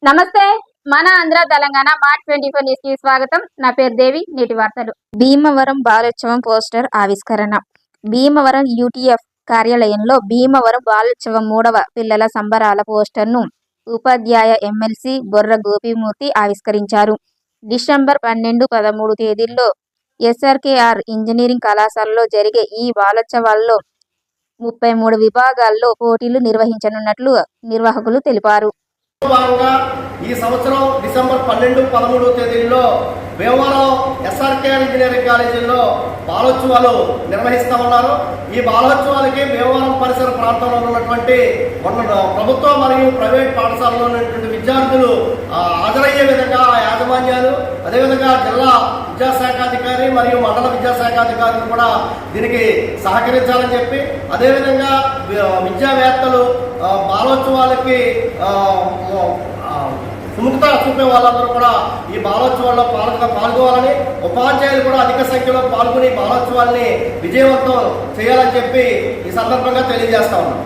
నమస్తే. మన Andhra Telangana mart 24 news కి స్వాగతం. నా పేరు దేవి. నేటి వార్తలు. భీమవరం బాలోత్సవం పోస్టర్ ఆవిష్కరణ. భీమవరం యూటీఎఫ్ కార్యాలయంలో భీమవరం బాలోత్సవం 3వ పిల్లల సంబరాల పోస్టర్ను ఉపాధ్యాయ ఎమ్మెల్సీ బొర్ర గోపీమూర్తి ఆవిష్కరించారు. డిసెంబర్ 12, 13 తేదీల్లో ఎస్ఆర్కేఆర్ ఇంజనీరింగ్ కళాశాలలో జరిగే ఈ బాలోత్సవాల్లో 33 విభాగాల్లో పోటీలు నిర్వహించనున్నట్లు నిర్వాహకులు తెలిపారు. భాగంగా ఈ సంవత్సరం డిసెంబర్ 12, 13 తేదీల్లో భీమవరం ఎస్ఆర్కేఆర్ ఇంజనీరింగ్ కాలేజీలో బాలోత్సవాలు నిర్వహిస్తూ ఉన్నారు. ఈ బాలోత్సవాలకి భీమవరం పరిసర ప్రాంతంలో ఉన్నటువంటి ప్రభుత్వ మరియు ప్రైవేట్ పాఠశాలలో ఉన్నటువంటి విద్యార్థులు హాజరయ్యే విధంగా ఆ యాజమాన్యాలు, అదేవిధంగా జిల్లా విద్యాశాఖాధికారి మరియు మండల విద్యాశాఖాధికారులు కూడా దీనికి సహకరించాలని చెప్పి, అదేవిధంగా విద్యావేత్తలు బాలోత్సవాలకి సుముఖత చూపే వాళ్ళందరూ కూడా ఈ బాలోత్సవాల్లో పాల్గొవాలని, ఉపాధ్యాయులు కూడా అధిక సంఖ్యలో పాల్గొని బాలోత్సవాల్ని విజయవంతం చేయాలని చెప్పి ఈ సందర్భంగా తెలియజేస్తా ఉన్నాం.